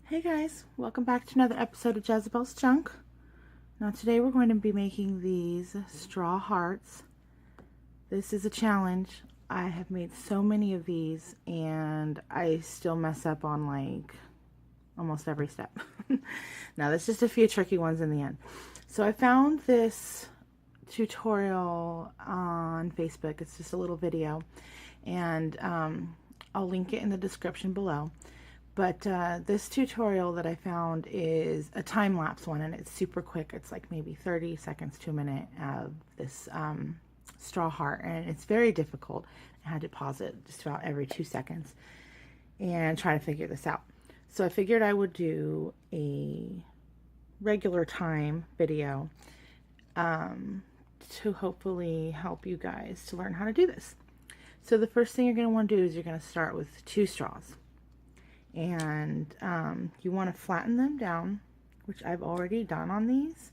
Hey guys, welcome back to another episode of Jezebel's Junk. Now today we're going to be making these straw hearts. This is a challenge. I have made so many of these and I still mess up on like almost every step. Now there's just a few tricky ones in the end. So I found this tutorial on Facebook. It's just a little video and I'll link it in the description below. But this tutorial that I found is a time-lapse one, and it's super quick. It's like maybe 30 seconds to a minute of this straw heart, and it's very difficult. I had to pause it just about every 2 seconds and try to figure this out. So I figured I would do a regular time video to hopefully help you guys to learn how to do this. So the first thing you're going to want to do is you're going to start with 2 straws. And you want to flatten them down, which I've already done on these,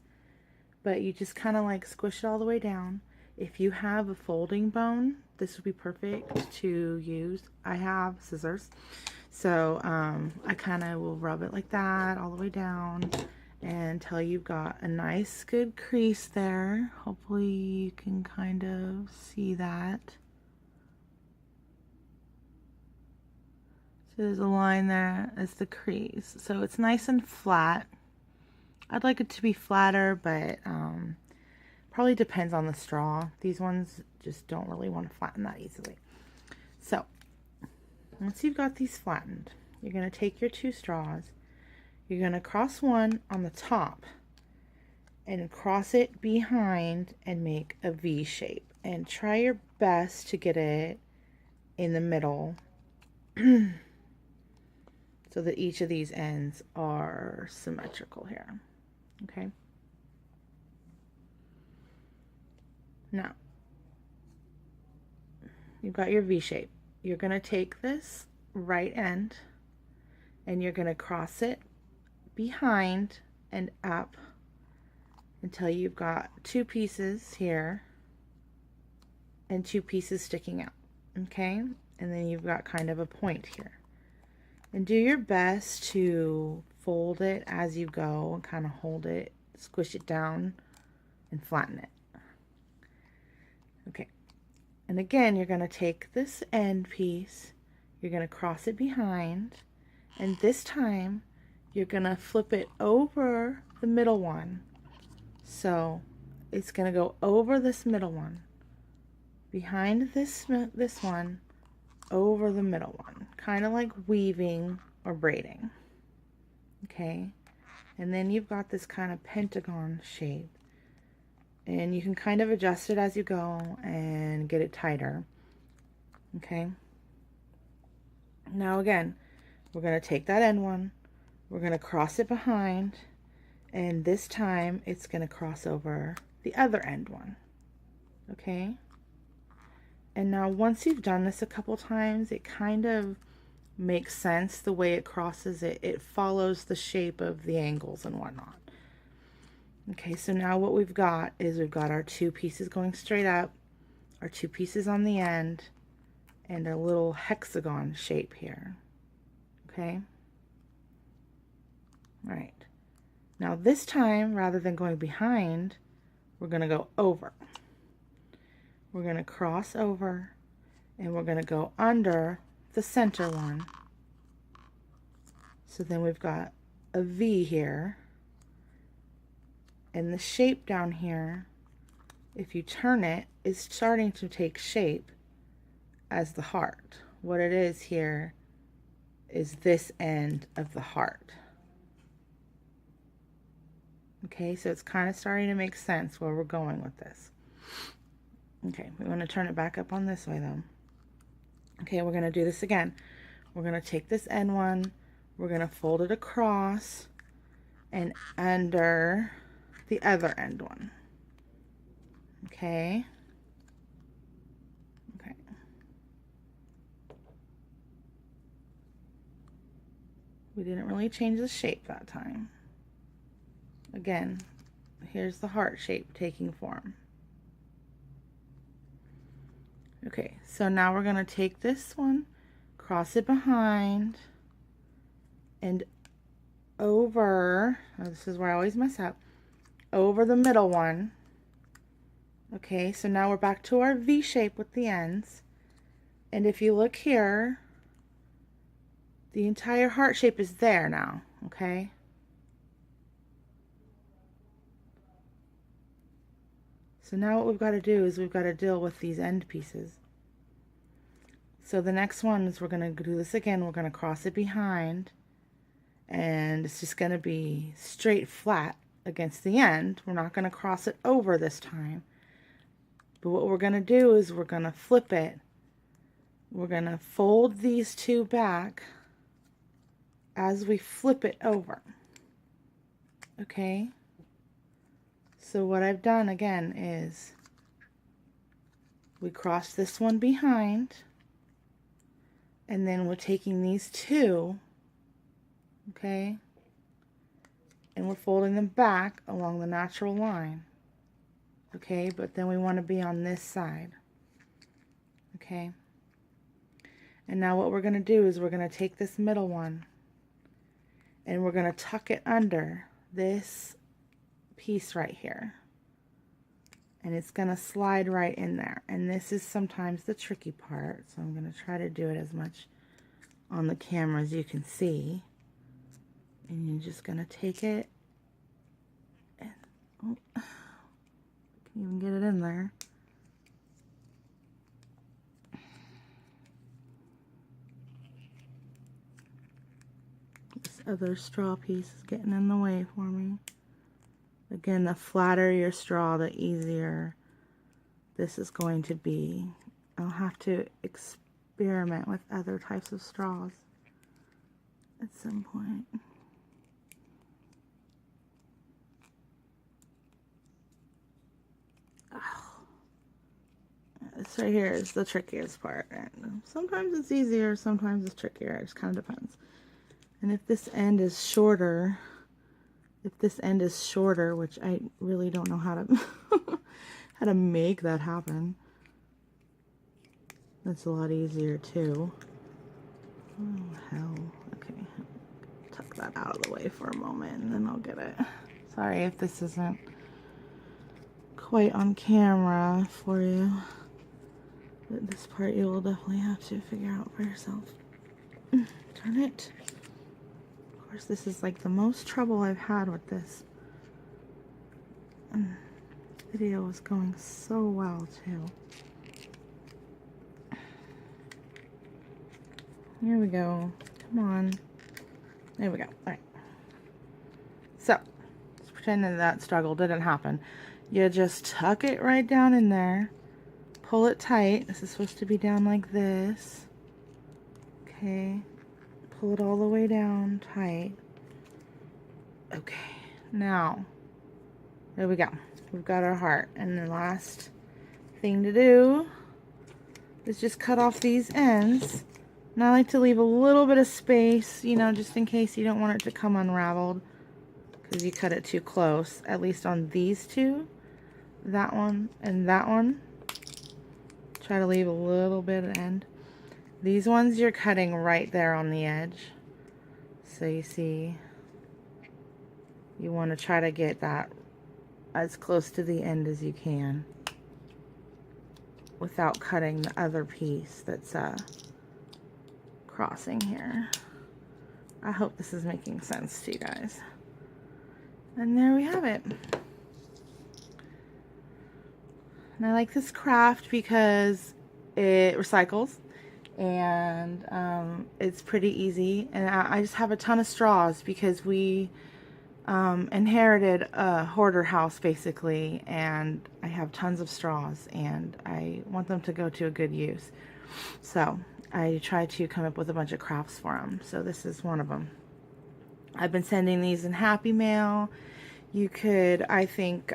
but you just kind of like squish it all the way down. If you have a folding bone, this would be perfect to use. I have scissors, so I kind of will rub it like that all the way down until you've got a nice good crease there. Hopefully you can kind of see that. There's a line there as the crease, so it's nice and flat. I'd like it to be flatter, but probably depends on the straw. These ones just don't really want to flatten that easily. So once you've got these flattened, you're going to take your 2 straws, you're going to cross one on the top and cross it behind and make a V shape, and try your best to get it in the middle so that each of these ends are symmetrical here. Okay. Now, you've got your V shape. You're going to take this right end and you're going to cross it behind and up until you've got 2 pieces here and 2 pieces sticking out. Okay. And then you've got kind of a point here. And do your best to fold it as you go and kind of hold it, squish it down, and flatten it. Okay. And again, you're going to take this end piece, you're going to cross it behind, and this time you're going to flip it over the middle one. So it's going to go over this middle one, behind this one, over the middle one, kind of like weaving or braiding. Okay, and then you've got this kind of pentagon shape, and you can kind of adjust it as you go and get it tighter. Okay, now again, we're going to take that end one, we're going to cross it behind, and this time it's going to cross over the other end one. Okay, and now once you've done this a couple times, it kind of makes sense the way it crosses it. It follows the shape of the angles and whatnot. Okay, so now what we've got is we've got our 2 pieces going straight up, our 2 pieces on the end, and a little hexagon shape here. Okay? All right. Now this time, rather than going behind, we're going to go over. We're going to cross over, and we're going to go under the center one. So then we've got a V here, and the shape down here, if you turn it, is starting to take shape as the heart. What it is here is this end of the heart. Okay, so it's kind of starting to make sense where we're going with this. Okay, we want to turn it back up on this way though. Okay, we're going to do this again. We're going to take this end one, we're going to fold it across and under the other end one. Okay. Okay. We didn't really change the shape that time. Again, here's the heart shape taking form. Okay, so now we're going to take this one, cross it behind, and over, oh, this is where I always mess up, over the middle one. Okay, so now we're back to our V shape with the ends. And if you look here, the entire heart shape is there now, okay? So now what we've got to do is we've got to deal with these end pieces. So the next one is we're going to do this again. We're going to cross it behind, and it's just going to be straight flat against the end. We're not going to cross it over this time. But what we're going to do is we're going to flip it. We're going to fold these two back as we flip it over. Okay? So what I've done again is we cross this one behind, and then we're taking these two, okay, and we're folding them back along the natural line. Okay, but then we want to be on this side. Okay. And now what we're going to do is we're going to take this middle one and we're going to tuck it under this piece right here. And it's going to slide right in there. And this is sometimes the tricky part. So I'm going to try to do it as much on the camera as you can see. And you're just going to take it and, oh, can even get it in there. This other straw piece is getting in the way for me. Again, the flatter your straw, the easier this is going to be. I'll have to experiment with other types of straws at some point. This right here is the trickiest part, and sometimes it's easier, sometimes it's trickier. It just kind of depends. And if this end is shorter, which I really don't know how to how to make that happen, that's a lot easier too. Oh hell. Okay, tuck that out of the way for a moment and then I'll get it. Sorry if this isn't quite on camera for you. But this part you will definitely have to figure out for yourself. Turn it. Of course, this is like the most trouble I've had with this. Video was going so well too. Here we go. Come on. There we go. Alright. So, let's pretend that struggle didn't happen. You just tuck it right down in there. Pull it tight. This is supposed to be down like this. Okay. Pull it all the way down tight. Okay. Now, there we go. We've got our heart. And the last thing to do is just cut off these ends. And I like to leave a little bit of space, you know, just in case you don't want it to come unraveled because you cut it too close. At least on these two, that one and that one. Try to leave a little bit at the end. These ones you're cutting right there on the edge. So you see, you want to try to get that as close to the end as you can without cutting the other piece that's crossing here. I hope this is making sense to you guys. And there we have it. And I like this craft because it recycles and it's pretty easy. And I just have a ton of straws because we inherited a hoarder house basically, and I have tons of straws and I want them to go to a good use. So I try to come up with a bunch of crafts for them. So this is one of them. I've been sending these in Happy Mail. You could, I think,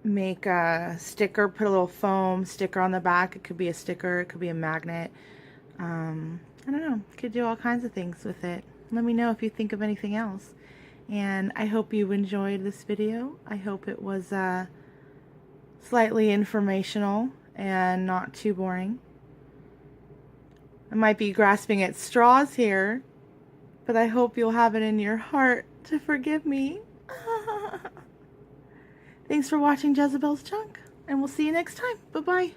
make a sticker, put a little foam sticker on the back. It could be a sticker, it could be a magnet. I don't know, you could do all kinds of things with it. Let me know if you think of anything else. And I hope you enjoyed this video. I hope it was slightly informational and not too boring. I might be grasping at straws here, but I hope you'll have it in your heart to forgive me. Thanks for watching Jezebel's Junk, and we'll see you next time. Bye-bye.